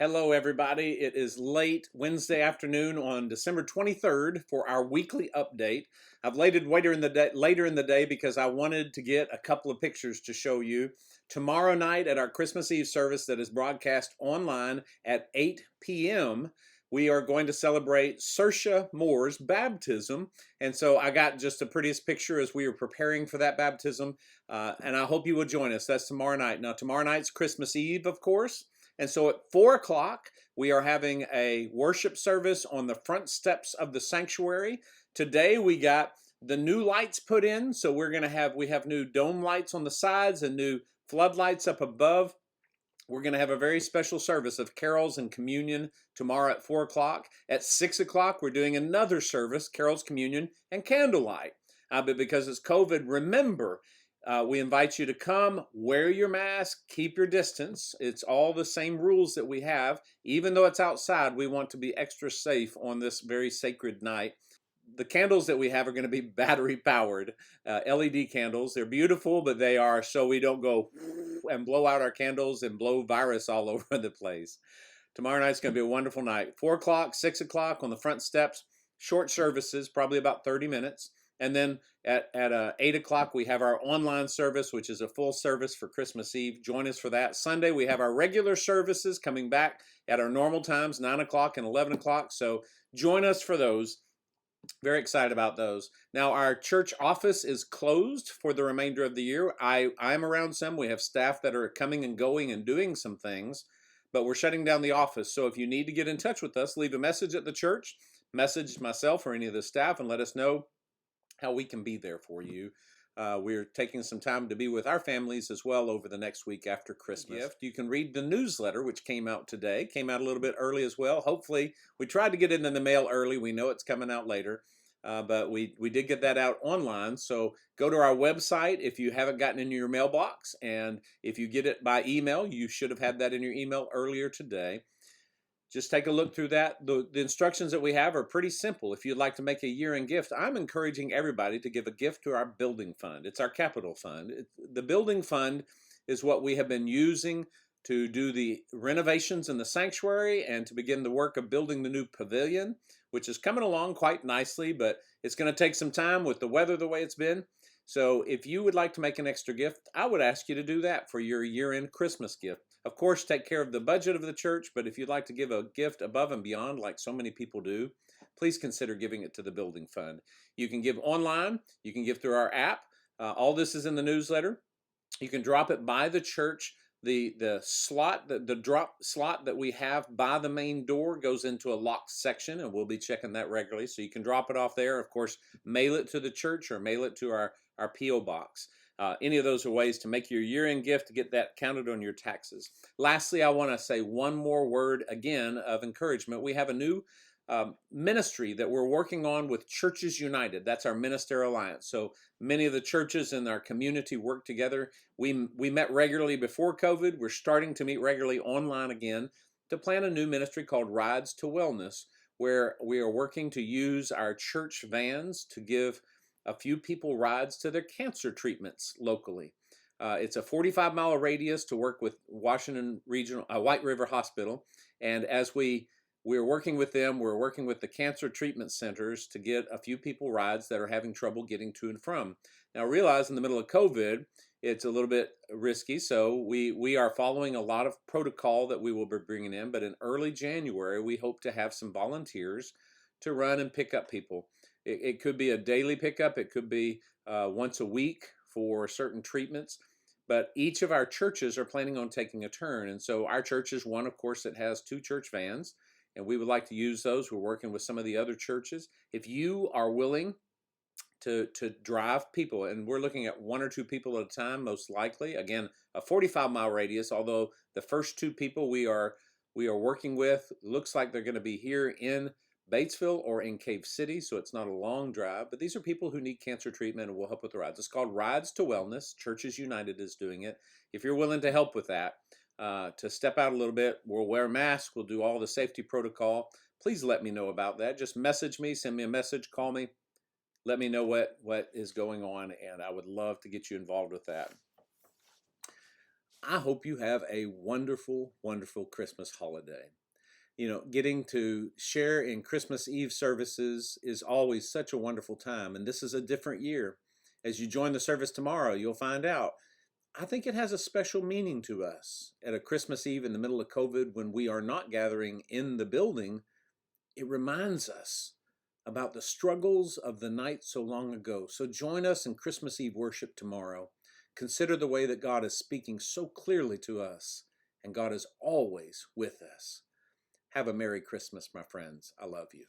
Hello, everybody. It is late Wednesday afternoon on December 23rd for our weekly update. I've waited later in the day because I wanted to get a couple of pictures to show you. Tomorrow night at our Christmas Eve service that is broadcast online at 8 p.m., we are going to celebrate Saoirse Moore's baptism. And so I got just the prettiest picture as we were preparing for that baptism. And I hope you will join us. That's tomorrow night. Now, tomorrow night's Christmas Eve, of course. And so at 4 o'clock, we are having a worship service on the front steps of the sanctuary. Today we got the new lights put in. So we have new dome lights on the sides and new floodlights up above. We're going to have a very special service of carols and communion tomorrow at 4 o'clock. At 6 o'clock, we're doing another service, carols, communion, and candlelight. But because it's COVID, remember, we invite you to come, wear your mask, keep your distance. It's all the same rules that we have. Even though it's outside, we want to be extra safe on this very sacred night. The candles that we have are going to be battery powered, LED candles. They're beautiful, but they are so we don't go and blow out our candles and blow virus all over the place. Tomorrow night's going to be a wonderful night. 4 o'clock, 6 o'clock on the front steps, short services, probably about 30 minutes. And then at 8 o'clock, we have our online service, which is a full service for Christmas Eve. Join us for that. Sunday, we have our regular services coming back at our normal times, 9 o'clock and 11 o'clock. So join us for those. Very excited about those. Now, our church office is closed for the remainder of the year. I'm around some. We have staff that are coming and going and doing some things, but we're shutting down the office. So if you need to get in touch with us, leave a message at the church, message myself or any of the staff, and let us know how we can be there for you. We're taking some time to be with our families as well over the next week after Christmas. You can read the newsletter, which came out today. Came out a little bit early as well. Hopefully, we tried to get it in the mail early. We know it's coming out later, but we did get that out online. So go to our website if you haven't gotten it in your mailbox. And if you get it by email, you should have had that in your email earlier today. Just take a look through that. The instructions that we have are pretty simple. If you'd like to make a year-end gift, I'm encouraging everybody to give a gift to our building fund. It's our capital fund. The building fund is what we have been using to do the renovations in the sanctuary and to begin the work of building the new pavilion, which is coming along quite nicely, but it's going to take some time with the weather the way it's been. So if you would like to make an extra gift, I would ask you to do that for your year-end Christmas gift. Of course, take care of the budget of the church, but if you'd like to give a gift above and beyond, like so many people do, please consider giving it to the building fund. You can give online. You can give through our app. All this is in the newsletter. You can drop it by the church. The drop slot that we have by the main door goes into a locked section, and we'll be checking that regularly. So you can drop it off there. Of course, mail it to the church or mail it to our P.O. box. Any of those are ways to make your year-end gift to get that counted on your taxes. Lastly, I want to say one more word again of encouragement. We have a new ministry that we're working on with Churches United. That's our ministerial alliance. So many of the churches in our community work together. We met regularly before COVID. We're starting to meet regularly online again to plan a new ministry called Rides to Wellness, where we are working to use our church vans to give a few people rides to their cancer treatments locally. It's a 45-mile radius to work with Washington Regional White River Hospital, and as we're working with them, we're working with the cancer treatment centers to get a few people rides that are having trouble getting to and from. Now, realize in the middle of COVID, it's a little bit risky, so we are following a lot of protocol that we will be bringing in, but in early January, we hope to have some volunteers to run and pick up people. It could be a daily pickup. It could be once a week for certain treatments. But each of our churches are planning on taking a turn. And so our church is one, of course, that has 2 church vans. And we would like to use those. We're working with some of the other churches. If you are willing to drive people, and we're looking at 1 or 2 people at a time, most likely. Again, a 45-mile radius, although the first 2 people we are working with looks like they're going to be here in Batesville or in Cave City, so it's not a long drive, but these are people who need cancer treatment and will help with the rides. It's called Rides to Wellness. Churches United is doing it. If you're willing to help with that, to step out a little bit, we'll wear masks, we'll do all the safety protocol. Please let me know about that. Just message me, send me a message, call me, let me know what is going on, and I would love to get you involved with that. I hope you have a wonderful, wonderful Christmas holiday. Getting to share in Christmas Eve services is always such a wonderful time, and this is a different year. As you join the service tomorrow, you'll find out. I think it has a special meaning to us at a Christmas Eve in the middle of COVID when we are not gathering in the building. It reminds us about the struggles of the night so long ago. So join us in Christmas Eve worship tomorrow. Consider the way that God is speaking so clearly to us, and God is always with us. Have a Merry Christmas, my friends. I love you.